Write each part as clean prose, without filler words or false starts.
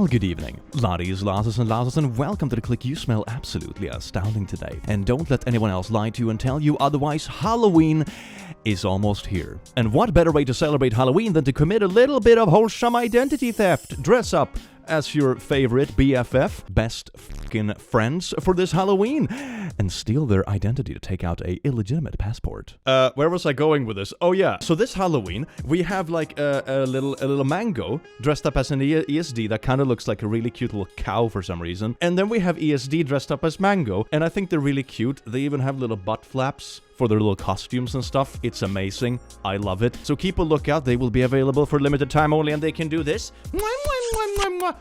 Well, good evening, laddies, lasses, and welcome to the click. You smell absolutely astounding today. And don't let anyone else lie to you and tell you otherwise. Halloween is almost here. And what better way to celebrate Halloween than to commit a little bit of wholesome identity theft? Dress up as your favorite BFF, best fucking friends, for this Halloween, and steal their identity to take out a illegitimate passport. Where was I going with this? Oh yeah, so this Halloween, we have like a little mango dressed up as an ESD that kind of looks like a really cute little cow for some reason. And then we have ESD dressed up as mango, and I think they're really cute. They even have little butt flaps for their little costumes and stuff. It's amazing. I love it. So keep a lookout. They will be available for limited time only, and they can do this.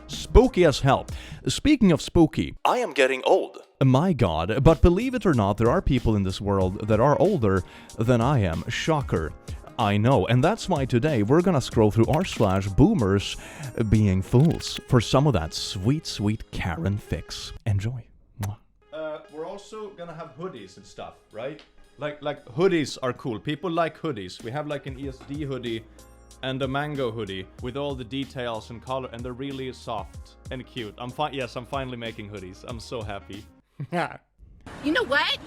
Spooky as hell. Speaking of spooky, I am getting old. My god, but believe it or not, there are people in this world that are older than I am. Shocker. I know, and that's why today we're gonna scroll through r/BoomersBeingFools for some of that sweet, sweet Karen fix. Enjoy. We're also gonna have hoodies and stuff, right? Like hoodies are cool. People like hoodies. We have like an ESD hoodie and a mango hoodie with all the details and color, and they're really soft and cute. I'm finally making hoodies. I'm so happy. You know what?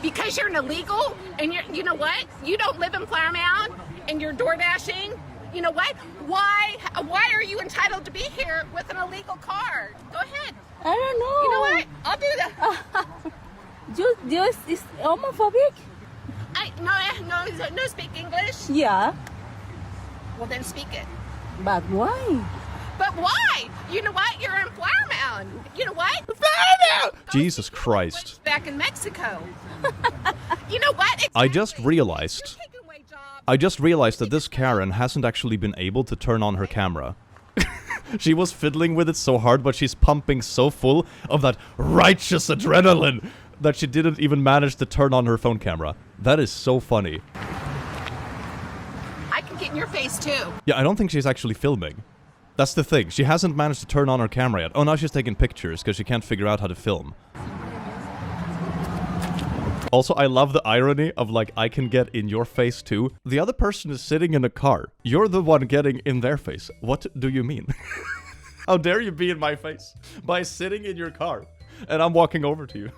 Because you're an illegal, and you know what? You don't live in Flower Mound, and you're door dashing. You know what? Why are you entitled to be here with an illegal card? Go ahead. I don't know. You know what? I'll do that. Just is homophobic? No, speak English. Yeah. Well, then speak it. But why? But why? You know what? You're in Flower Mound. You know what? Jesus Christ. Back in Mexico. You know what? I just realized that this Karen hasn't actually been able to turn on her camera. She was fiddling with it so hard, but she's pumping so full of that righteous adrenaline that she didn't even manage to turn on her phone camera. That is so funny. I can get in your face too. Yeah, I don't think she's actually filming. That's the thing. She hasn't managed to turn on her camera yet. Oh, now she's taking pictures because she can't figure out how to film. Also, I love the irony of, like, I can get in your face too. The other person is sitting in a car. You're the one getting in their face. What do you mean? How dare you be in my face by sitting in your car and I'm walking over to you?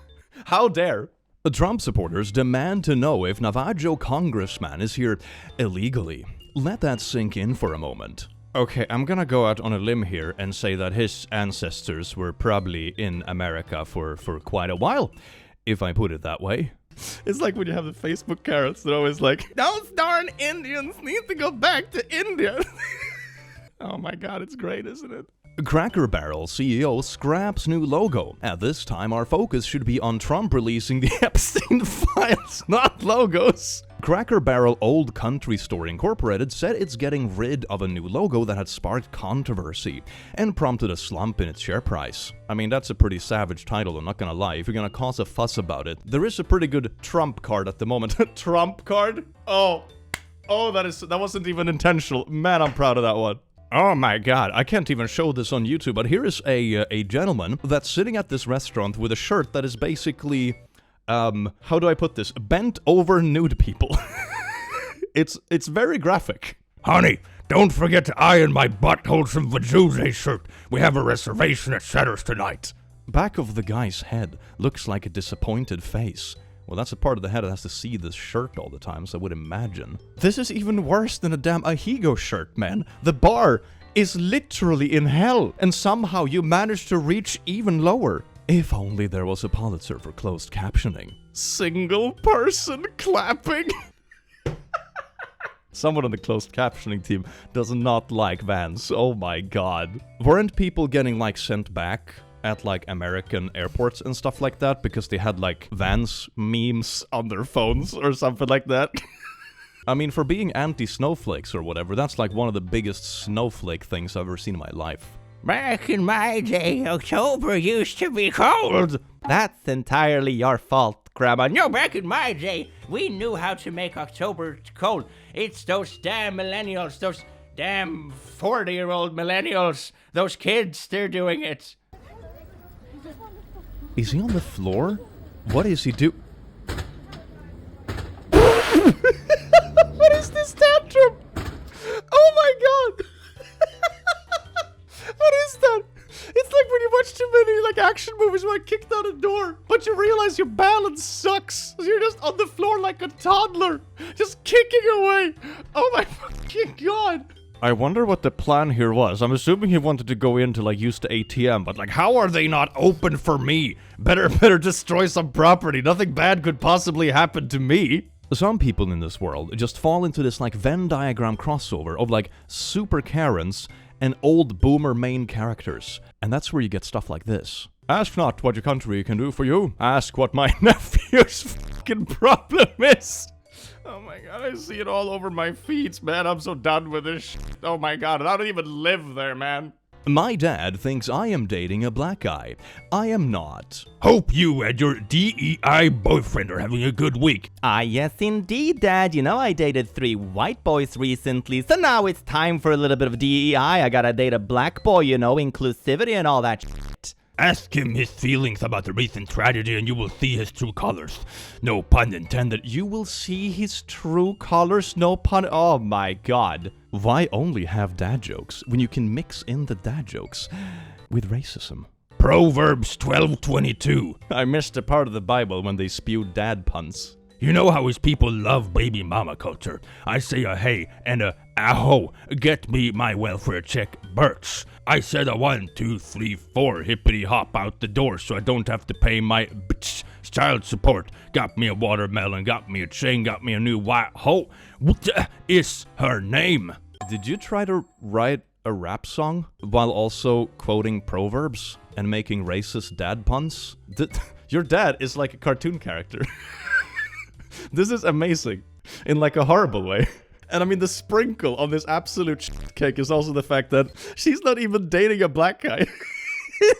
How dare? Trump supporters demand to know if Navajo congressman is here illegally. Let that sink in for a moment. Okay, I'm gonna go out on a limb here and say that his ancestors were probably in America for quite a while, if I put it that way. It's like when you have the Facebook carrots, they're always like, those darn Indians need to go back to India. Oh my god, it's great, isn't it? Cracker Barrel CEO scraps new logo. At this time, our focus should be on Trump releasing the Epstein files, not logos. Cracker Barrel Old Country Store Incorporated said it's getting rid of a new logo that had sparked controversy and prompted a slump in its share price. I mean, that's a pretty savage title, I'm not gonna lie. If you're gonna cause a fuss about it, there is a pretty good Trump card at the moment. Trump card? Oh, that wasn't even intentional. Man, I'm proud of that one. Oh my god, I can't even show this on YouTube, but here is a gentleman that's sitting at this restaurant with a shirt that is basically, how do I put this? Bent over nude people. It's very graphic. Honey, don't forget to iron my butthole some Vajouze shirt. We have a reservation at Cheddar's tonight. Back of the guy's head looks like a disappointed face. Well, that's a part of the head that has to see this shirt all the time, so I would imagine. This is even worse than a damn Ahigo shirt, man. The bar is literally in hell, and somehow you managed to reach even lower. If only there was a Pulitzer for closed captioning. Single person clapping. Someone on the closed captioning team does not like Vans. Oh my god. Weren't people getting, like, sent back at, like, American airports and stuff like that because they had, like, Vans memes on their phones or something like that? I mean, for being anti-snowflakes or whatever, that's like one of the biggest snowflake things I've ever seen in my life. Back in my day, October used to be cold. That's entirely your fault, Grandma. No, back in my day, we knew how to make October cold. It's those damn millennials, those damn 40-year-old millennials, those kids, they're doing it. Is he on the floor? What is he do? What is this tantrum? Oh my god! What is that? got kicked out a door, but you realize your balance sucks. You're just on the floor like a toddler, just kicking away. Oh my fucking god. I wonder what the plan here was. I'm assuming he wanted to go in to like use the ATM, but like, how are they not open for me? Better destroy some property. Nothing bad could possibly happen to me. Some people in this world just fall into this like Venn diagram crossover of like super Karens and old boomer main characters. And that's where you get stuff like this. Ask not what your country can do for you. Ask what my nephew's fucking problem is. Oh my god, I see it all over my feet, man. I'm so done with this shit. Oh my god, I don't even live there, man. My dad thinks I am dating a black guy. I am not. Hope you and your DEI boyfriend are having a good week. Ah, yes indeed, Dad. You know, I dated 3 white boys recently, so now it's time for a little bit of DEI. I gotta date a black boy, you know, inclusivity and all that shit. Ask him his feelings about the recent tragedy and you will see his true colors. No pun intended. You will see his true colors, no pun. Oh my god. Why only have dad jokes when you can mix in the dad jokes with racism? Proverbs 12:22. I missed a part of the Bible when they spewed dad puns. You know how his people love baby mama culture. I say a hey and a aho. Get me my welfare check, Birch. I said a 1, 2, 3, 4 hippity hop out the door so I don't have to pay my child support. Got me a watermelon, got me a chain, got me a new white hoe. What is her name? Did you try to write a rap song while also quoting proverbs and making racist dad puns? Your dad is like a cartoon character. This is amazing in like a horrible way. And I mean, the sprinkle on this absolute shit cake is also the fact that she's not even dating a black guy.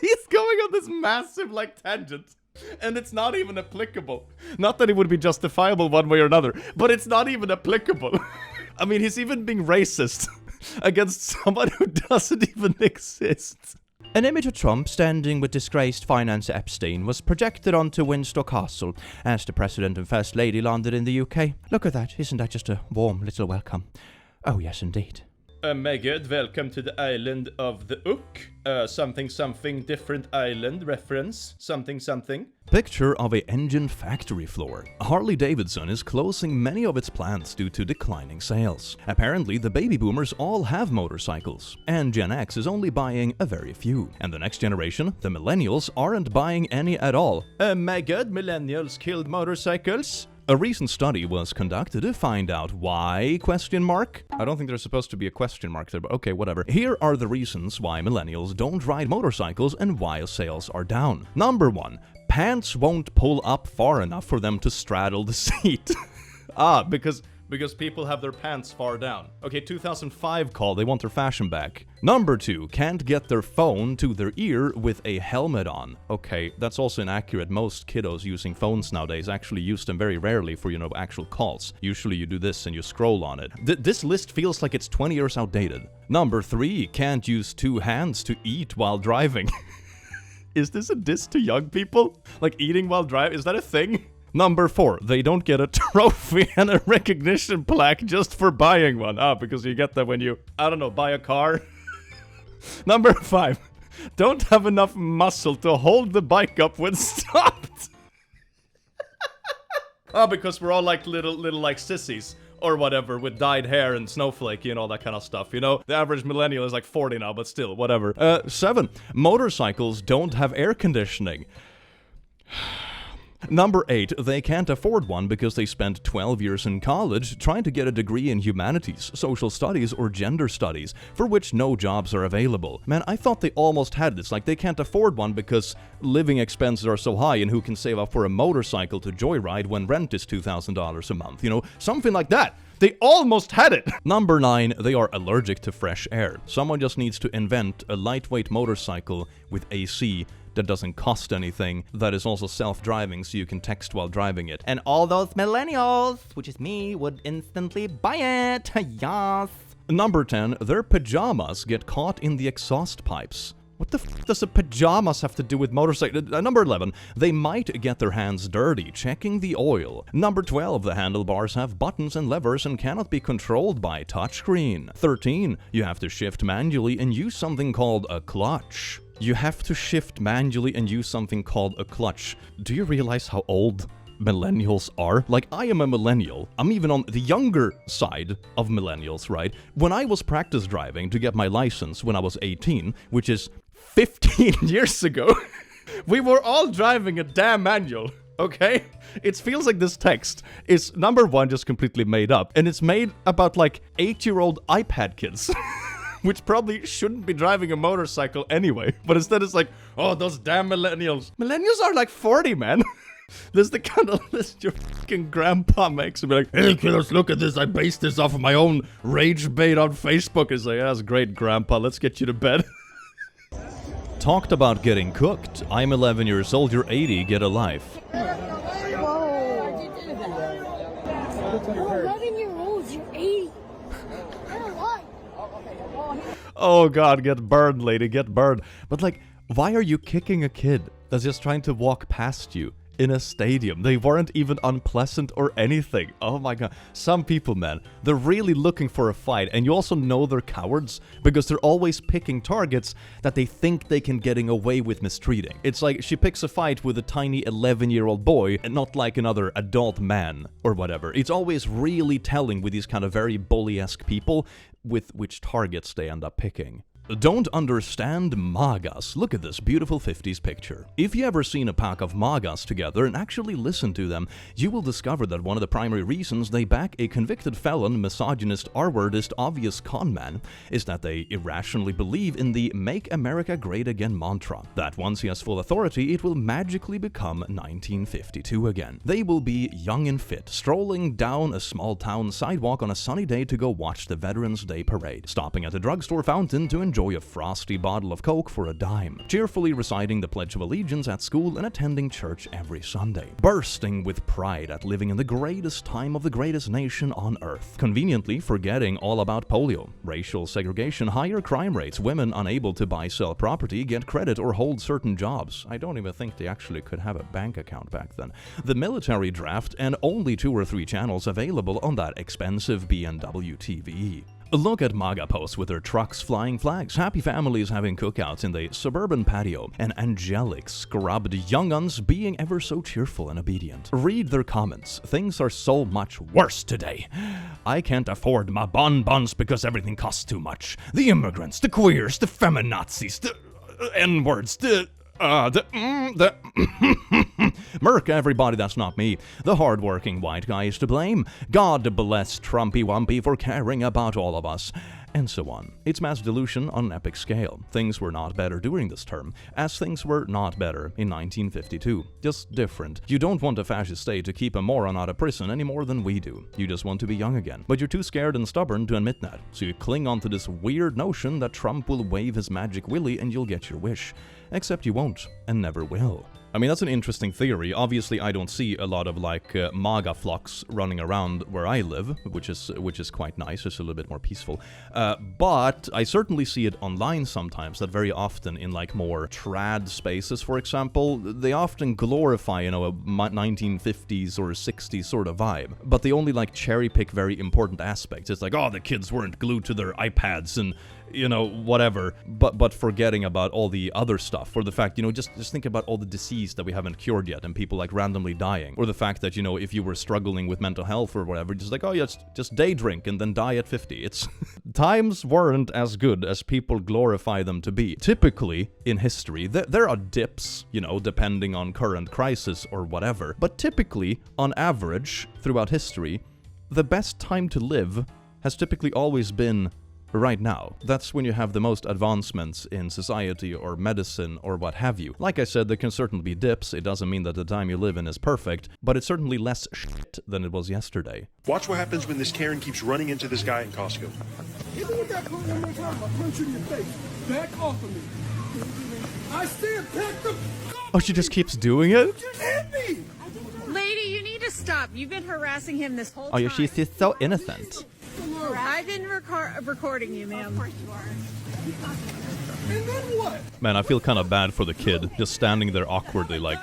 He's going on this massive like tangent. And it's not even applicable. Not that it would be justifiable one way or another, but it's not even applicable. I mean, he's even being racist against someone who doesn't even exist. An image of Trump standing with disgraced finance Epstein was projected onto Windsor Castle as the President and First Lady landed in the UK. Look at that, isn't that just a warm little welcome? Oh yes, indeed. Megad, welcome to the island of the Ook. Something different island reference. Something. Picture of a engine factory floor. Harley-Davidson is closing many of its plants due to declining sales. Apparently, the baby boomers all have motorcycles, and Gen X is only buying a very few. And the next generation, the millennials, aren't buying any at all. My god, millennials killed motorcycles? A recent study was conducted to find out why, ? I don't think there's supposed to be a question mark there, but okay, whatever. Here are the reasons why millennials don't ride motorcycles and why sales are down. Number 1, pants won't pull up far enough for them to straddle the seat. Because people have their pants far down. Okay, 2005 call, they want their fashion back. Number 2, can't get their phone to their ear with a helmet on. Okay, that's also inaccurate. Most kiddos using phones nowadays actually use them very rarely for, actual calls. Usually you do this and you scroll on it. This list feels like it's 20 years outdated. Number 3, can't use 2 hands to eat while driving. Is this a diss to young people? Like eating while driving? Is that a thing? Number 4, they don't get a trophy and a recognition plaque just for buying one. Because you get that when you, buy a car. Number 5, don't have enough muscle to hold the bike up when stopped. Because we're all like little like sissies or whatever with dyed hair and snowflakey and all that kind of stuff, The average millennial is like 40 now, but still, whatever. 7, motorcycles don't have air conditioning. Number 8, they can't afford one because they spent 12 years in college trying to get a degree in humanities, social studies, or gender studies, for which no jobs are available. Man, I thought they almost had this, like they can't afford one because living expenses are so high and who can save up for a motorcycle to joyride when rent is $2,000 a month, Something like that. They almost had it! Number 9, they are allergic to fresh air. Someone just needs to invent a lightweight motorcycle with AC that doesn't cost anything, that is also self-driving so you can text while driving it. And all those millennials, which is me, would instantly buy it. Yes. Number 10, their pajamas get caught in the exhaust pipes. What the f does a pajamas have to do with motorcycle? Number 11, they might get their hands dirty checking the oil. Number 12, the handlebars have buttons and levers and cannot be controlled by touchscreen. 13, you have to shift manually and use something called a clutch. You have to shift manually and use something called a clutch. Do you realize how old millennials are? Like, I am a millennial. I'm even on the younger side of millennials, right? When I was practice driving to get my license when I was 18, which is 15 years ago, we were all driving a damn manual, okay? It feels like this text is, number one, just completely made up, and it's made about, like, 8-year-old iPad kids. Which probably shouldn't be driving a motorcycle anyway. But instead it's like, oh, those damn millennials. Millennials are like 40, man. This is the kind of list your fucking grandpa makes and be like, hey kiddos, look at this. I based this off of my own rage bait on Facebook. It's like, yeah, that's great, grandpa. Let's get you to bed. Talked about getting cooked. I'm 11 years old. You're 80. Get a life. Whoa. 11-year-olds, you're 80. Oh god, get burned, lady, get burned. But like, why are you kicking a kid that's just trying to walk past you in a stadium? They weren't even unpleasant or anything. Oh my god. Some people, man, they're really looking for a fight, and you also know they're cowards because they're always picking targets that they think they can getting away with mistreating. It's like she picks a fight with a tiny 11-year-old boy and not like another adult man or whatever. It's always really telling with these kind of very bully-esque people with which targets they end up picking. Don't understand MAGAs. Look at this beautiful 50s picture. If you ever seen a pack of MAGAs together and actually listen to them, you will discover that one of the primary reasons they back a convicted felon, misogynist, R-wordist, obvious conman is that they irrationally believe in the Make America Great Again mantra, that once he has full authority, it will magically become 1952 again. They will be young and fit, strolling down a small town sidewalk on a sunny day to go watch the Veterans Day Parade, stopping at a drugstore fountain to enjoy a frosty bottle of Coke for a dime, cheerfully reciting the Pledge of Allegiance at school and attending church every Sunday, bursting with pride at living in the greatest time of the greatest nation on earth, conveniently forgetting all about polio, racial segregation, higher crime rates, women unable to buy, sell property, get credit, or hold certain jobs. I don't even think they actually could have a bank account back then. The military draft, and only 2 or 3 channels available on that expensive B&W TV. Look at MAGA posts with their trucks flying flags, happy families having cookouts in the suburban patio, and angelic, scrubbed young-uns being ever so cheerful and obedient. Read their comments. Things are so much worse today. I can't afford my bonbons because everything costs too much. The immigrants, the queers, the feminazis, the N-words, Merc, everybody, that's not me. The hardworking white guy is to blame. God bless Trumpy Wumpy for caring about all of us. And so on. It's mass delusion on an epic scale. Things were not better during this term, as things were not better in 1952. Just different. You don't want a fascist state to keep a moron out of prison any more than we do. You just want to be young again. But you're too scared and stubborn to admit that. So you cling onto this weird notion that Trump will wave his magic willy and you'll get your wish. Except you won't, and never will. I mean, that's an interesting theory. Obviously, I don't see a lot of, like, MAGA flocks running around where I live, which is quite nice. It's a little bit more peaceful. But I certainly see it online sometimes, that very often in, like, more trad spaces, for example, they often glorify, you know, a 1950s or 60s sort of vibe. But they only, like, cherry-pick very important aspects. It's like, oh, the kids weren't glued to their iPads and, you know, whatever, but forgetting about all the other stuff, or the fact, you know, just think about all the disease that we haven't cured yet, and people like randomly dying, or the fact that, you know, if you were struggling with mental health or whatever, just like, oh yeah, just day drink and then die at 50. It's times weren't as good as people glorify them to be. Typically in history, there are dips, you know, depending on current crisis or whatever, but typically on average throughout history, the best time to live has typically always been right now. That's when you have the most advancements in society or medicine or what have you. Like I said, there can certainly be dips. It doesn't mean that the time you live in is perfect, but it's certainly less shit than it was yesterday. Watch what happens when this Karen keeps running into this guy in Costco. Hit me with that point one more time, I'll punch you in your face. Back off of me. I said back the Oh, she just keeps doing it? You just hit me! Lady, you need to stop. You've been harassing him this whole Oh, time. yeah, she's just so innocent. I've been recording you, ma'am. Of course you are. And then what? Man, I feel kind of bad for the kid, just standing there awkwardly like,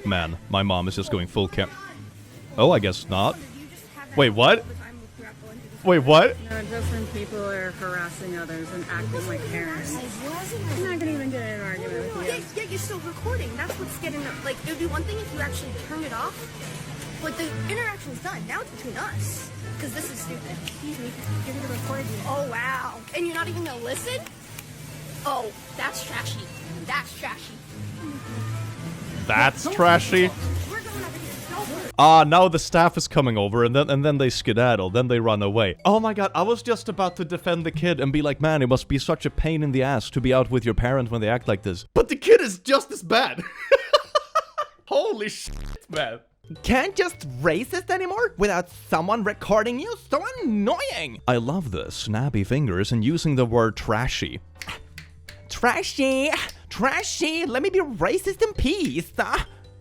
man, my mom is just going full cam. Oh, I guess not. Wait, what? Wait, what? No, just when people are harassing others and acting like parents. I'm not gonna even get in an argument with you. Yeah, you're still recording. That's what's getting, like, it would be one thing if you actually turn it off, but the interaction's done. Now it's between us. Because this is stupid. Excuse me, you're gonna record you. Oh, wow. And you're not even gonna listen? Oh, that's trashy. That's trashy. That's trashy. We're going over here. Don't worry. Ah, now the staff is coming over, and then they skedaddle, then they run away. Oh my god, I was just about to defend the kid and be like, man, it must be such a pain in the ass to be out with your parent when they act like this. But the kid is just as bad. Holy shit, man. Can't just racist anymore without someone recording you? So annoying! I love the snappy fingers and using the word trashy. Trashy! Trashy! Let me be racist in peace!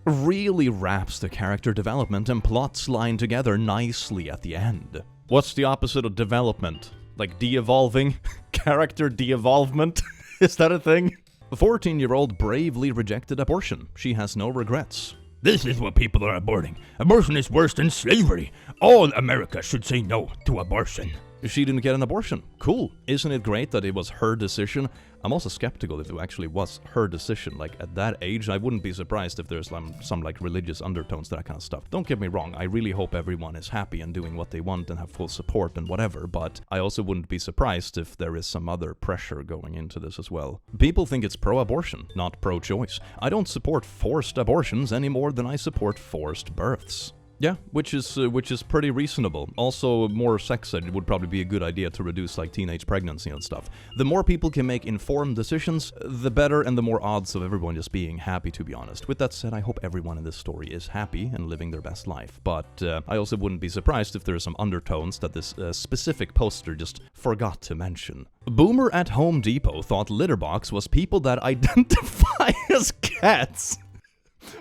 Really wraps the character development and plots line together nicely at the end. What's the opposite of development? Like de-evolving? Character de-evolvement? Is that a thing? The 14-year-old bravely rejected abortion. She has no regrets. This is what people are aborting. Abortion is worse than slavery. All America should say no to abortion. She didn't get an abortion. Cool. Isn't it great that it was her decision? I'm also skeptical if it actually was her decision. Like, at that age, I wouldn't be surprised if there's some like religious undertones, that kind of stuff. Don't get me wrong, I really hope everyone is happy and doing what they want and have full support and whatever, but I also wouldn't be surprised if there is some other pressure going into this as well. People think it's pro-abortion, not pro-choice. I don't support forced abortions any more than I support forced births. Yeah, which is pretty reasonable. Also, more sex ed would probably be a good idea to reduce like teenage pregnancy and stuff. The more people can make informed decisions, the better, and the more odds of everyone just being happy, to be honest. With that said, I hope everyone in this story is happy and living their best life. But I also wouldn't be surprised if there are some undertones that this specific poster just forgot to mention. Boomer at Home Depot thought litterbox was people that identify as cats.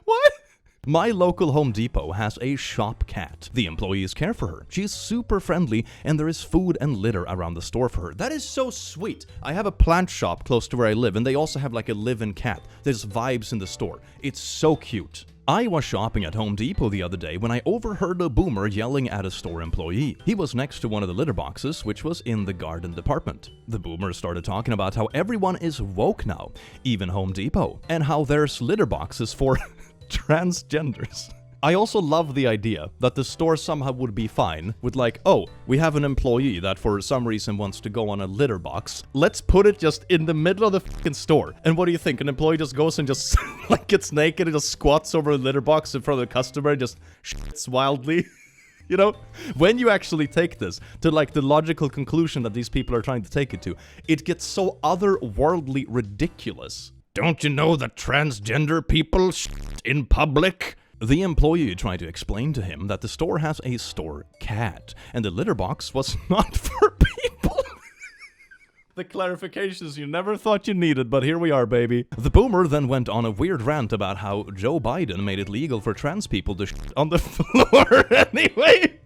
What? My local Home Depot has a shop cat. The employees care for her. She's super friendly, and there is food and litter around the store for her. That is so sweet. I have a plant shop close to where I live, and they also have like a live-in cat. There's vibes in the store. It's so cute. I was shopping at Home Depot the other day when I overheard a boomer yelling at a store employee. He was next to one of the litter boxes, which was in the garden department. The boomer started talking about how everyone is woke now, even Home Depot, and how there's litter boxes for transgenders. I also love the idea that the store somehow would be fine with like, oh, we have an employee that for some reason wants to go on a litter box. Let's put it just in the middle of the fucking store. And what do you think? An employee just goes and just like gets naked and just squats over a litter box in front of the customer and just shits wildly? You know, when you actually take this to like the logical conclusion that these people are trying to take it to, it gets so otherworldly ridiculous. Don't you know that transgender people shit in public? The employee tried to explain to him that the store has a store cat, and the litter box was not for people. The clarifications you never thought you needed, but here we are, baby. The boomer then went on a weird rant about how Joe Biden made it legal for trans people to shit on the floor anyway.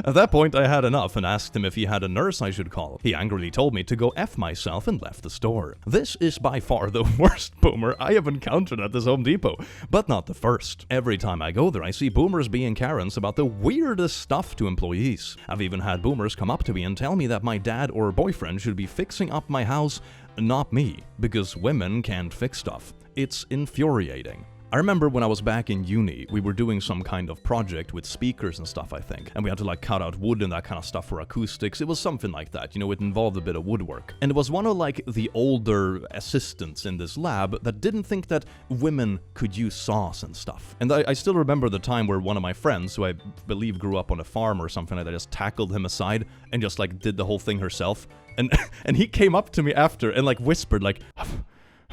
At that point, I had enough and asked him if he had a nurse I should call. He angrily told me to go F myself and left the store. This is by far the worst boomer I have encountered at this Home Depot, but not the first. Every time I go there, I see boomers being Karens about the weirdest stuff to employees. I've even had boomers come up to me and tell me that my dad or boyfriend should be fixing up my house, not me, because women can't fix stuff. It's infuriating. I remember when I was back in uni, we were doing some kind of project with speakers and stuff, I think. And we had to like cut out wood and that kind of stuff for acoustics. It was something like that, you know, it involved a bit of woodwork. And it was one of like the older assistants in this lab that didn't think that women could use saws and stuff. And I still remember the time where one of my friends, who I believe grew up on a farm or something like that, just tackled him aside and just like did the whole thing herself. And he came up to me after and like whispered like,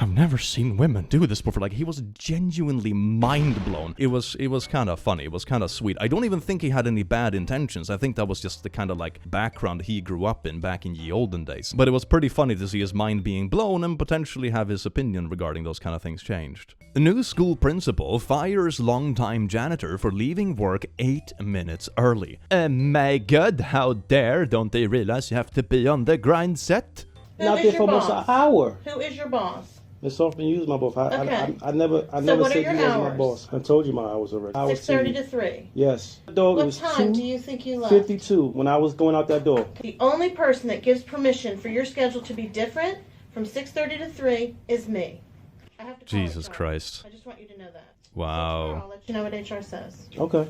I've never seen women do this before. Like, he was genuinely mind blown. It was kind of funny. It was kind of sweet. I don't even think he had any bad intentions. I think that was just the kind of like background he grew up in back in ye olden days. But it was pretty funny to see his mind being blown and potentially have his opinion regarding those kind of things changed. The new school principal fires longtime janitor for leaving work 8 minutes early. My God, how dare! Don't they realize you have to be on the grind set? Not there for almost an hour. Who is your boss? It's often used, my boss. Okay. I never what said are you your as my hours? boss. I told you my hours already. 6:30 to 3. Yes. The dog, it What was time do you think you left? 2:52 when I was going out that door. The only person that gives permission for your schedule to be different from 6:30 to 3 is me. I have to call Jesus HR. Christ. I just want you to know that. Wow. I'll let you know what HR says. Okay.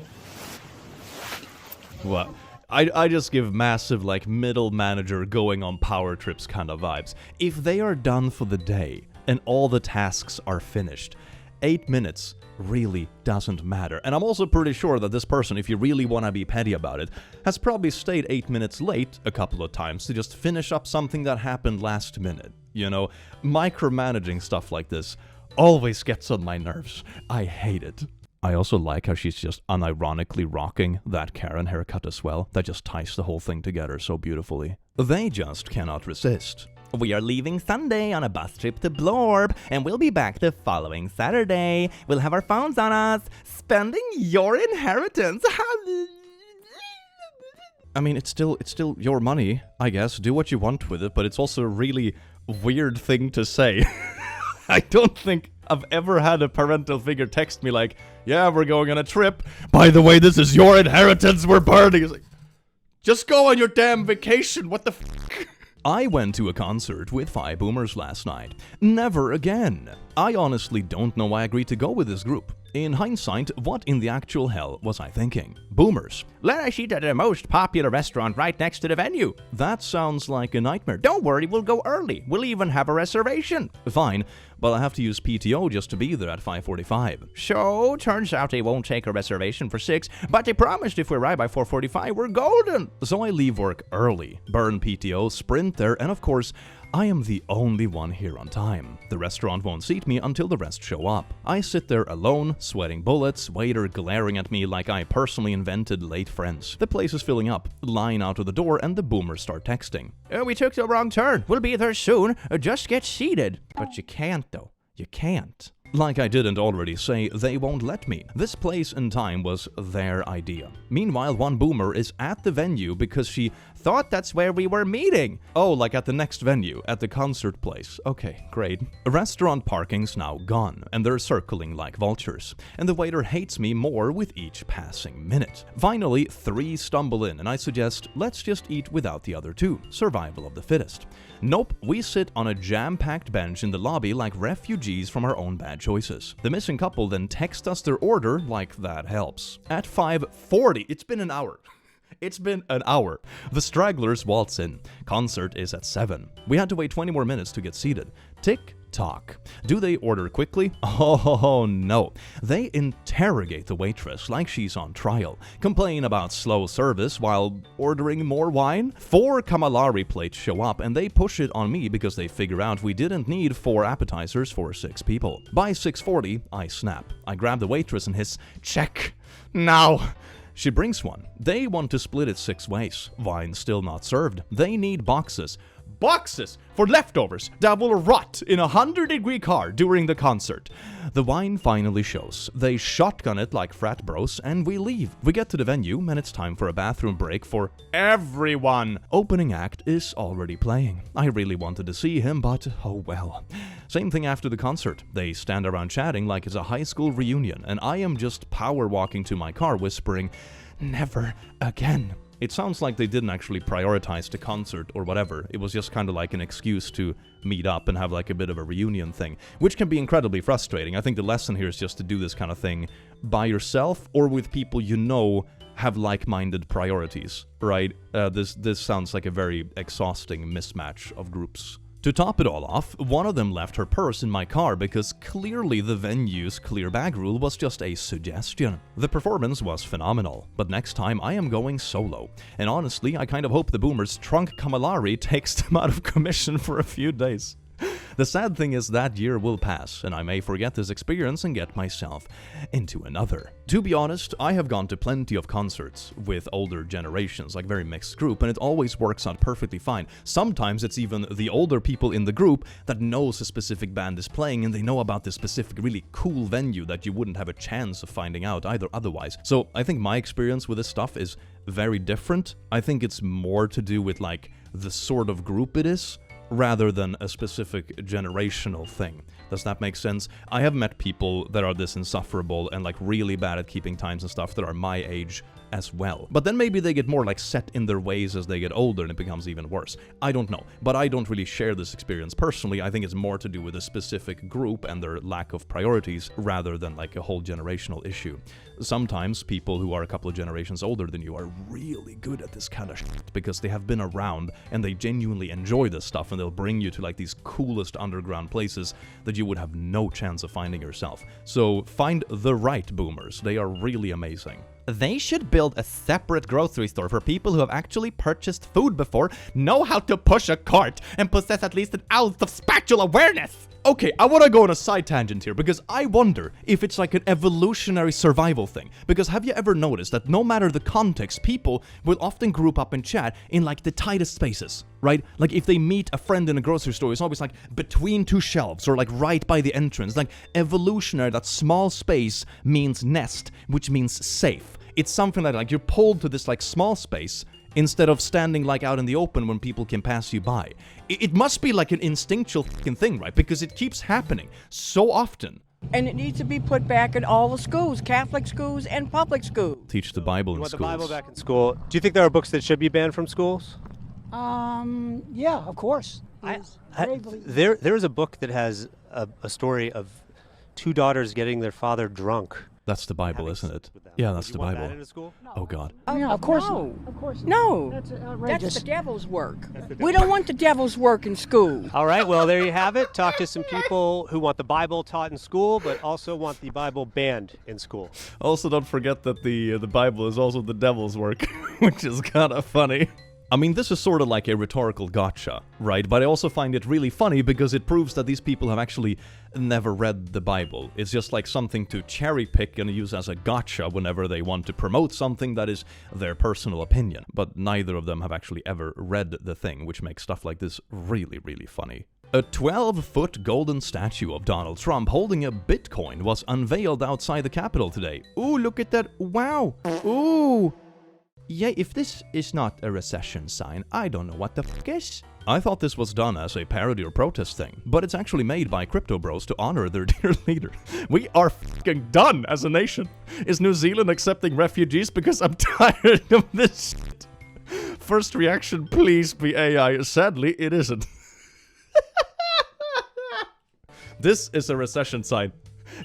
Well, I just give massive, like, middle manager going on power trips kind of vibes. If they are done for the day and all the tasks are finished, 8 minutes really doesn't matter. And I'm also pretty sure that this person, if you really want to be petty about it, has probably stayed 8 minutes late a couple of times to just finish up something that happened last minute. You know, micromanaging stuff like this always gets on my nerves. I hate it. I also like how she's just unironically rocking that Karen haircut as well. That just ties the whole thing together so beautifully. They just cannot resist. We are leaving Sunday on a bus trip to Blorb, and we'll be back the following Saturday. We'll have our phones on us, spending your inheritance. I mean, it's still your money, I guess. Do what you want with it, but it's also a really weird thing to say. I don't think I've ever had a parental figure text me like, yeah, we're going on a trip. By the way, this is your inheritance. We're burning. It's like, just go on your damn vacation. What the f***? I went to a concert with 5 boomers last night. Never again. I honestly don't know why I agreed to go with this group. In hindsight, what in the actual hell was I thinking? Boomers. Let us eat at the most popular restaurant right next to the venue. That sounds like a nightmare. Don't worry, we'll go early. We'll even have a reservation. Fine, but I have to use PTO just to be there at 5:45. So, turns out they won't take a reservation for 6, but they promised if we arrive by 4:45, we're golden. So I leave work early, burn PTO, sprint there, and of course, I am the only one here on time. The restaurant won't seat me until the rest show up. I sit there alone, sweating bullets, waiter glaring at me like I personally invented late friends. The place is filling up, line out of the door, and the boomers start texting. We took the wrong turn. We'll be there soon. Just get seated. But you can't, though. You can't. Like I didn't already say, they won't let me. This place and time was their idea. Meanwhile, one boomer is at the venue because she thought that's where we were meeting. Oh, like at the next venue, at the concert place. Okay, great. Restaurant parking's now gone, and they're circling like vultures. And the waiter hates me more with each passing minute. Finally, 3 stumble in, and I suggest, let's just eat without the other 2. Survival of the fittest. Nope, we sit on a jam-packed bench in the lobby like refugees from our own bad choices. The missing couple then text us their order like that helps. At 5:40, it's been an hour. It's been an hour. The stragglers waltz in. Concert is at 7. We had to wait 20 more minutes to get seated. Tick tock. Do they order quickly? Oh no. They interrogate the waitress like she's on trial. Complain about slow service while ordering more wine. 4 Camalari plates show up and they push it on me because they figure out we didn't need 4 appetizers for 6 people. By 6:40, I snap. I grab the waitress and hiss, check. Now. She brings one. They want to split it 6 ways. Wine still not served. They need boxes. Boxes for leftovers that will rot in a 100-degree car during the concert. The wine finally shows. They shotgun it like frat bros and we leave. We get to the venue and it's time for a bathroom break for everyone. Opening act is already playing. I really wanted to see him, but oh well. Same thing after the concert. They stand around chatting like it's a high school reunion and I am just power walking to my car whispering, never again. It sounds like they didn't actually prioritize the concert or whatever. It was just kind of like an excuse to meet up and have like a bit of a reunion thing, which can be incredibly frustrating. I think the lesson here is just to do this kind of thing by yourself or with people you know have like-minded priorities, right? This sounds like a very exhausting mismatch of groups. To top it all off, one of them left her purse in my car because clearly the venue's clear bag rule was just a suggestion. The performance was phenomenal, but next time I am going solo. And honestly, I kind of hope the boomers' trunk Camalari takes them out of commission for a few days. The sad thing is that year will pass, and I may forget this experience and get myself into another. To be honest, I have gone to plenty of concerts with older generations, like very mixed group, and it always works out perfectly fine. Sometimes it's even the older people in the group that knows a specific band is playing, and they know about this specific really cool venue that you wouldn't have a chance of finding out either otherwise. So I think my experience with this stuff is very different. I think it's more to do with like the sort of group it is. rather than a specific generational thing. Does that make sense? I have met people that are this insufferable and like really bad at keeping times and stuff that are my age as well. But then maybe they get more like set in their ways as they get older and it becomes even worse. I don't know. But I don't really share this experience personally. I think it's more to do with a specific group and their lack of priorities rather than like a whole generational issue. Sometimes people who are a couple of generations older than you are really good at this kind of shit because they have been around and they genuinely enjoy this stuff, and they'll bring you to like these coolest underground places that you would have no chance of finding yourself. So find the right boomers. They are really amazing. They should build a separate grocery store for people who have actually purchased food before, know how to push a cart, and possess at least an ounce of spatial awareness. Okay, I want to go on a side tangent here, because I wonder if it's like an evolutionary survival thing. Because have you ever noticed that no matter the context, people will often group up and chat in like the tightest spaces, right? Like if they meet a friend in a grocery store, it's always like between two shelves or like right by the entrance. Like evolutionary, that small space means nest, which means safe. It's something like you're pulled to this like small space instead of standing like out in the open when people can pass you by. It must be like an instinctual fucking thing, right? Because it keeps happening so often. And it needs to be put back in all the schools, Catholic schools and public schools. Teach the Bible in schools. You want the Bible back in school. Do you think there are books that should be banned from schools? Yeah, of course. There is a book that has a story of two daughters getting their father drunk. That's the Bible, isn't it? Yeah, that's the Bible. Want that in a school? Oh God. Yeah, of course. No. Of course. No. That's outrageous. That's the devil's work. We don't want the devil's work in school. All right, well, there you have it. Talk to some people who want the Bible taught in school, but also want the Bible banned in school. Also, don't forget that the Bible is also the devil's work, which is kind of funny. I mean, this is sort of like a rhetorical gotcha, right? But I also find it really funny because it proves that these people have actually never read the Bible. It's just like something to cherry pick and use as a gotcha whenever they want to promote something that is their personal opinion. But neither of them have actually ever read the thing, which makes stuff like this really, really funny. A 12-foot golden statue of Donald Trump holding a Bitcoin was unveiled outside the Capitol today. Ooh, look at that. Wow. Ooh. Yeah, if this is not a recession sign, I don't know what the fuck is. I thought this was done as a parody or protest thing, but it's actually made by crypto bros to honor their dear leader. We are fucking done as a nation. Is New Zealand accepting refugees? Because I'm tired of this shit. First reaction, please be AI. Sadly, it isn't. This is a recession sign,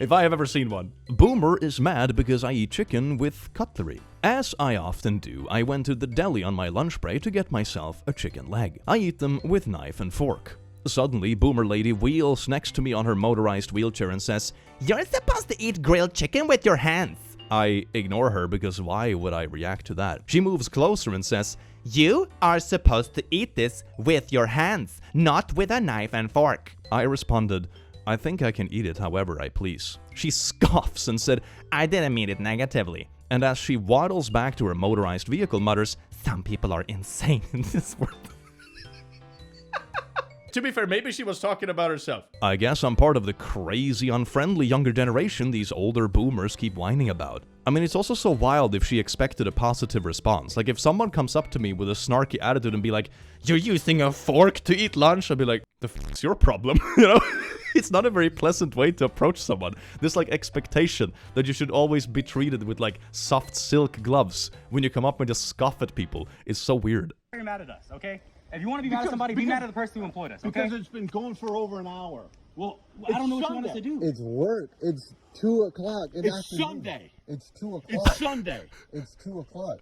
if I have ever seen one. Boomer is mad because I eat chicken with cutlery. As I often do, I went to the deli on my lunch break to get myself a chicken leg. I eat them with knife and fork. Suddenly, Boomer lady wheels next to me on her motorized wheelchair and says, "You're supposed to eat grilled chicken with your hands." I ignore her because why would I react to that? She moves closer and says, "You are supposed to eat this with your hands, not with a knife and fork." I responded, "I think I can eat it however I please." She scoffs and said, "I didn't mean it negatively." And as she waddles back to her motorized vehicle, mutters, "Some people are insane in this world." To be fair, maybe she was talking about herself. I guess I'm part of the crazy, unfriendly younger generation these older boomers keep whining about. I mean, it's also so wild if she expected a positive response. Like, if someone comes up to me with a snarky attitude and be like, "You're using a fork to eat lunch," I'd be like, "The f***'s your problem?" You know? It's not a very pleasant way to approach someone. This, like, expectation that you should always be treated with, like, soft silk gloves when you come up and just scoff at people is so weird. You're mad at us, okay? If you want to be mad at somebody, be mad at the person who employed us, okay? Because it's been going for over an hour. Well, I don't know what you want us to do. It's work. It's 2 o'clock in the It's afternoon. Sunday. It's 2 o'clock. It's Sunday. It's 2 o'clock.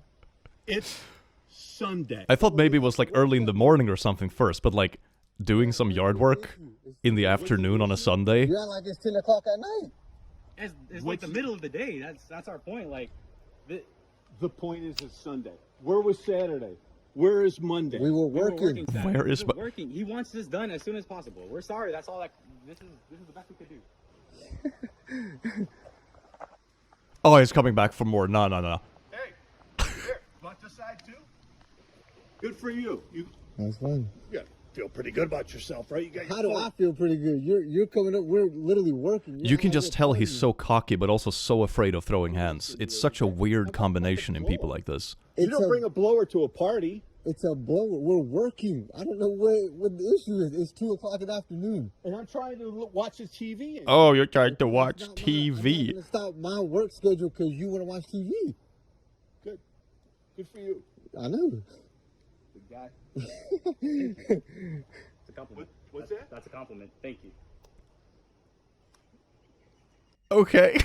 It's Sunday. I thought maybe it was like early in the morning or something first, but like doing some yard work in the afternoon on a Sunday. Yeah, like it's 10 o'clock at night. It's like the middle of the day. That's our point. Like, the point is it's Sunday. Where was Saturday? Where is Monday? We were working. Where is working? He wants this done as soon as possible. We're sorry. That's all. This is the best we could do. Oh, he's coming back for more. No. Hey, here, want this side too? Good for you. That's fun. Yeah, feel pretty good about yourself, right? How do I feel pretty good? You're coming up. We're literally working. You can just tell he's so cocky, but also so afraid of throwing hands. It's such a weird combination in people like this. You don't bring a blower to a party. It's a blower. We're working. I don't know what the issue is. It's 2 o'clock in the afternoon. And I'm trying to watch the TV. Oh, you're trying to watch I'm TV. not gonna stop my work schedule because you want to watch TV. Good. Good for you. I know. Good guy. It's a compliment. What's that? That's a compliment. Thank you. Okay.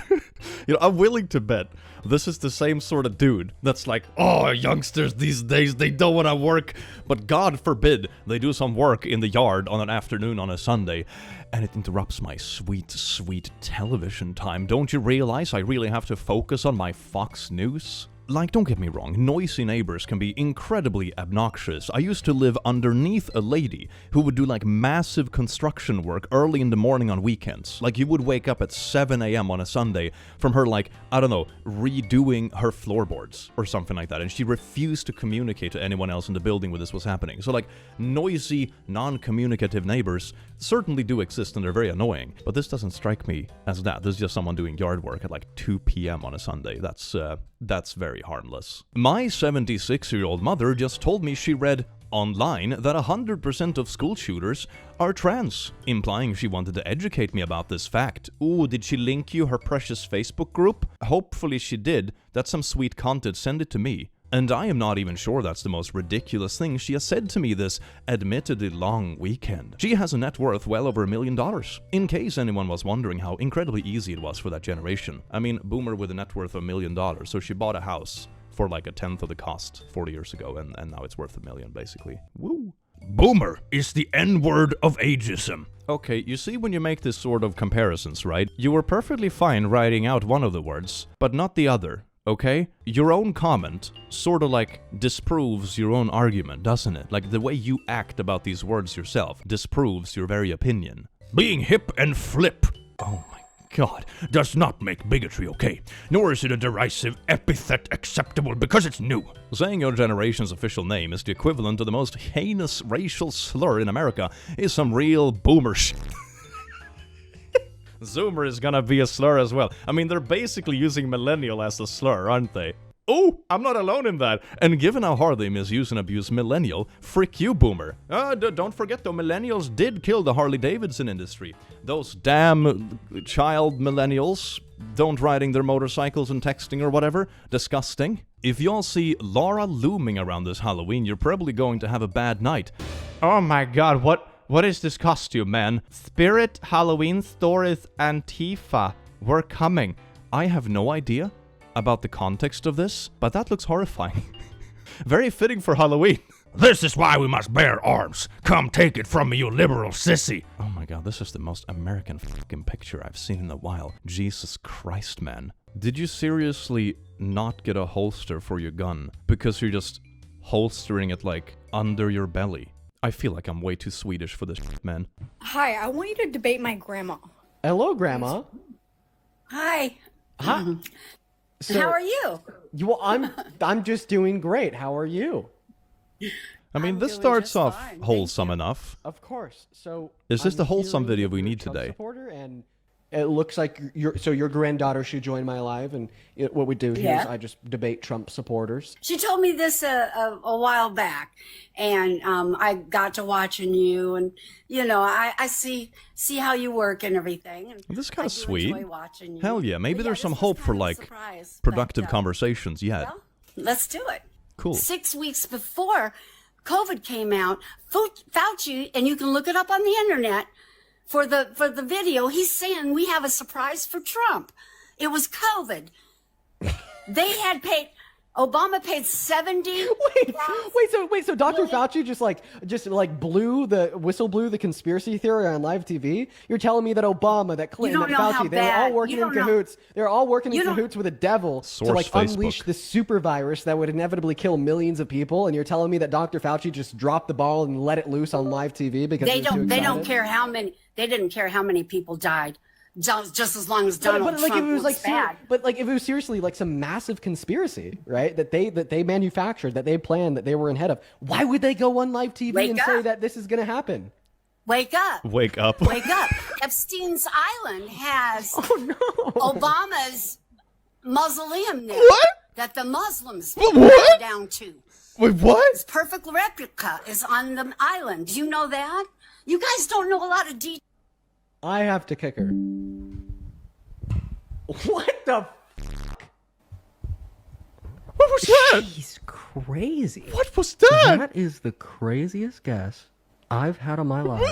I'm willing to bet this is the same sort of dude that's like, oh, youngsters these days, they don't want to work, but God forbid they do some work in the yard on an afternoon on a Sunday, and it interrupts my sweet, sweet television time. Don't you realize I really have to focus on my Fox News? Like, don't get me wrong, noisy neighbors can be incredibly obnoxious. I used to live underneath a lady who would do like massive construction work early in the morning on weekends. Like, you would wake up at 7 a.m. on a Sunday from her, like, I don't know, redoing her floorboards or something like that. And she refused to communicate to anyone else in the building where this was happening. So like, noisy, non-communicative neighbors certainly do exist and they're very annoying. But this doesn't strike me as that. This is just someone doing yard work at like 2 p.m. on a Sunday. That's very harmless. My 76-year-old mother just told me she read online that 100% of school shooters are trans, implying she wanted to educate me about this fact. Ooh, did she link you her precious Facebook group? Hopefully she did. That's some sweet content, send it to me. And I am not even sure that's the most ridiculous thing she has said to me this admittedly long weekend. She has a net worth well over $1 million. In case anyone was wondering how incredibly easy it was for that generation. I mean, boomer with a net worth of $1 million, so she bought a house for like a tenth of the cost 40 years ago, and now it's worth $1 million, basically. Woo! Boomer is the N-word of ageism. Okay, you see when you make this sort of comparisons, right? You were perfectly fine writing out one of the words, but not the other. Okay? Your own comment sort of like disproves your own argument, doesn't it? Like the way you act about these words yourself disproves your very opinion. Being hip and flip, oh my god, does not make bigotry okay, nor is it a derisive epithet acceptable because it's new. Saying your generation's official name is the equivalent to the most heinous racial slur in America is some real boomer shit. Zoomer is gonna be a slur as well. I mean, they're basically using millennial as a slur, aren't they? Oh, I'm not alone in that. And given how hard they misuse and abuse millennial, frick you, boomer. Don't forget though, millennials did kill the Harley-Davidson industry. Those damn child millennials, don't riding their motorcycles and texting or whatever. Disgusting. If y'all see Laura looming around this Halloween, you're probably going to have a bad night. Oh my god, What is this costume, man? Spirit Halloween store is Antifa. We're coming. I have no idea about the context of this, but that looks horrifying. Very fitting for Halloween. This is why we must bear arms. Come take it from me, you liberal sissy. Oh my god, this is the most American fucking picture I've seen in a while. Jesus Christ, man. Did you seriously not get a holster for your gun because you're just holstering it like under your belly? I feel like I'm way too Swedish for this shit, man. Hi, I want you to debate my grandma. Hello, Grandma. Hi. Hi. So, how are you? Well, I'm just doing great. How are you? I mean, this starts off wholesome enough. Of course. So is this the wholesome here video we you're a need Trump today? Supporter, and it looks like your granddaughter should join my live, and what we do here is I just debate Trump supporters. She told me this a while back, and I got to watching you, and you know I see how you work and everything. And this is kind of sweet. Watching you. Hell yeah, maybe there's some hope for like productive conversations yet. Well, let's do it. Cool. 6 weeks before COVID came out, Fauci, and you can look it up on the internet. For the video, he's saying we have a surprise for Trump. It was COVID. Obama paid 70. Wait. So Dr. Fauci just blew the conspiracy theory on live TV. You're telling me that Obama, that Clinton, that Fauci, they were all working in cahoots. They're all working in cahoots with the devil to unleash the super virus that would inevitably kill millions of people. And you're telling me that Dr. Fauci just dropped the ball and let it loose on live TV because they don't care how many. They didn't care how many people died. Just as long as Donald Trump was bad. But if it was seriously like some massive conspiracy, right? That they manufactured, that they planned, that they were in head of. Why would they go on live TV say that this is going to happen? Wake up! Wake up! Wake up! Epstein's Island has Obama's mausoleum there that the Muslims go down to. Wait, what? This perfect replica is on the island. Do you know that? You guys don't know a lot of details. I have to kick her. What the What was that? She's crazy. What was that? That is the craziest guess I've had on my life,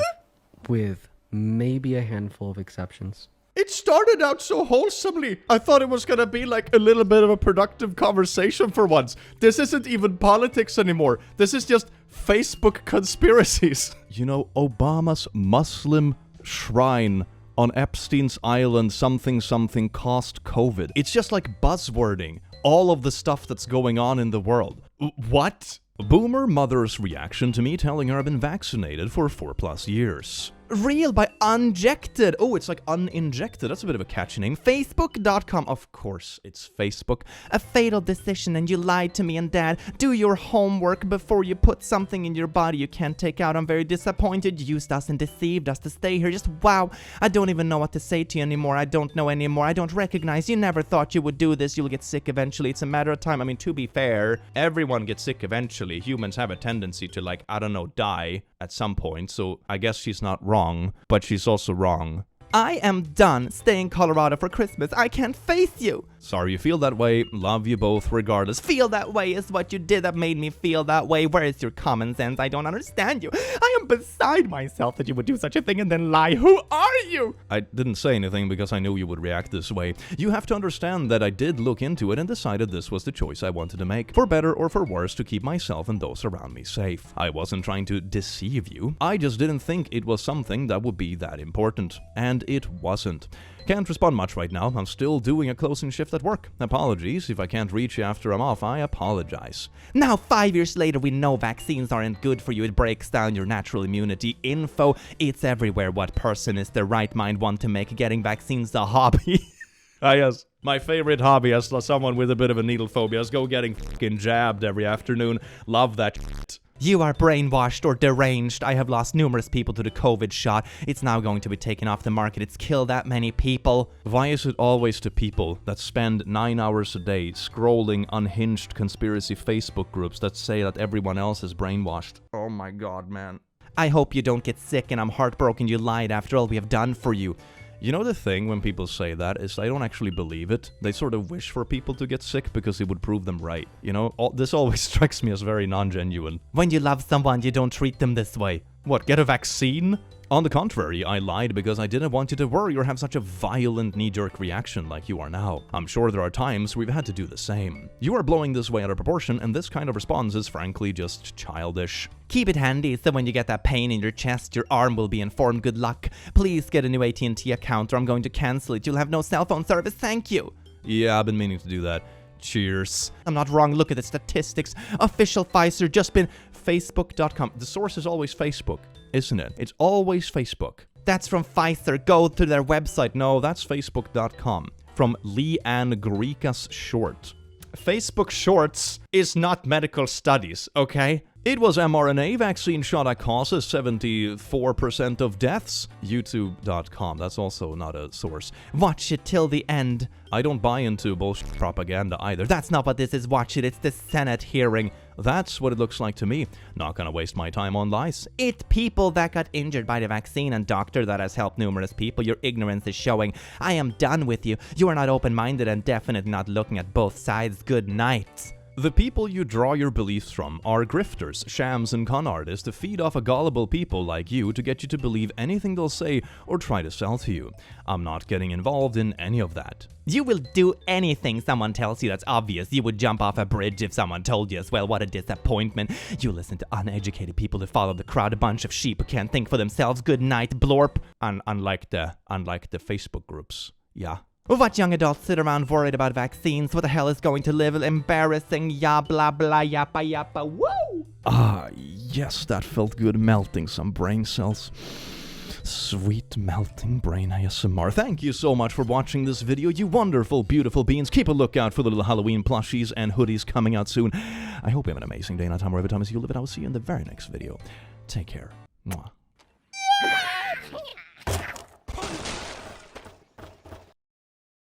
with maybe a handful of exceptions. It started out so wholesomely. I thought it was gonna be like a little bit of a productive conversation for once. This isn't even politics anymore. This is just Facebook conspiracies. You know, Obama's Muslim shrine on Epstein's Island something cost COVID. It's just like buzzwording all of the stuff that's going on in the world. What? Boomer mother's reaction to me telling her I've been vaccinated for 4+ years. Real by Unjected. Oh, it's like uninjected. That's a bit of a catchy name. Facebook.com. Of course, it's Facebook. A fatal decision and you lied to me and Dad. Do your homework before you put something in your body you can't take out. I'm very disappointed. Used us and deceived us to stay here. Just wow. I don't even know what to say to you anymore. I don't know anymore. I don't recognize. You never thought you would do this. You'll get sick eventually. It's a matter of time. I mean, to be fair, everyone gets sick eventually. Humans have a tendency to, like, I don't know, die at some point. So I guess she's not wrong, but she's also wrong. I am done. Stay in Colorado for Christmas. I can't face you. Sorry you feel that way. Love you both regardless. Feel that way is what you did that made me feel that way. Where is your common sense? I don't understand you. I am beside myself that you would do such a thing and then lie. Who are you? I didn't say anything because I knew you would react this way. You have to understand that I did look into it and decided this was the choice I wanted to make. For better or for worse, to keep myself and those around me safe. I wasn't trying to deceive you. I just didn't think it was something that would be that important. And it wasn't. Can't respond much right now. I'm still doing a closing shift at work. Apologies. If I can't reach you after I'm off, I apologize. Now, 5 years later, we know vaccines aren't good for you. It breaks down your natural immunity. Info, it's everywhere. What person is their right mind want to make getting vaccines a hobby? Ah, yes. My favorite hobby as someone with a bit of a needle phobia is go getting fucking jabbed every afternoon. Love that shit. You are brainwashed or deranged. I have lost numerous people to the COVID shot. It's now going to be taken off the market. It's killed that many people. Why is it always to people that spend 9 hours a day scrolling unhinged conspiracy Facebook groups that say that everyone else is brainwashed? Oh my god, man. I hope you don't get sick and I'm heartbroken you lied after all we have done for you. You know the thing when people say that is they don't actually believe it. They sort of wish for people to get sick because it would prove them right. You know, this always strikes me as very non-genuine. When you love someone, you don't treat them this way. What, get a vaccine? On the contrary, I lied because I didn't want you to worry or have such a violent knee-jerk reaction like you are now. I'm sure there are times we've had to do the same. You are blowing this way out of proportion, and this kind of response is frankly just childish. Keep it handy so when you get that pain in your chest, your arm will be informed. Good luck. Please get a new AT&T account or I'm going to cancel it. You'll have no cell phone service. Thank you. Yeah, I've been meaning to do that. Cheers. I'm not wrong. Look at the statistics. Official Pfizer just been Facebook.com. The source is always Facebook, isn't it? It's always Facebook. That's from Pfizer. Go to their website. No, that's Facebook.com. From Leanne Greeka's short. Facebook Shorts is not medical studies, okay? It was mRNA vaccine shot that causes 74% of deaths. YouTube.com, that's also not a source. Watch it till the end. I don't buy into bullshit propaganda either. That's not what this is. Watch it. It's the Senate hearing. That's what it looks like to me. Not gonna waste my time on lies. It's people that got injured by the vaccine and doctor that has helped numerous people. Your ignorance is showing. I am done with you. You are not open-minded and definitely not looking at both sides. Good night. The people you draw your beliefs from are grifters, shams, and con artists to feed off a gullible people like you to get you to believe anything they'll say or try to sell to you. I'm not getting involved in any of that. You will do anything someone tells you that's obvious. You would jump off a bridge if someone told you as well. What a disappointment. You listen to uneducated people who follow the crowd, a bunch of sheep who can't think for themselves. Good night, blorp. Unlike the Facebook groups. Yeah. What young adults sit around worried about vaccines? What the hell is going to live? Embarrassing, ya blah blah yappa yappa woo! Ah, yes, that felt good, melting some brain cells. Sweet melting brain ASMR. Thank you so much for watching this video, you wonderful, beautiful beings. Keep a lookout for the little Halloween plushies and hoodies coming out soon. I hope you have an amazing day, night, time, wherever time is you live, and I will see you in the very next video. Take care. Mwah.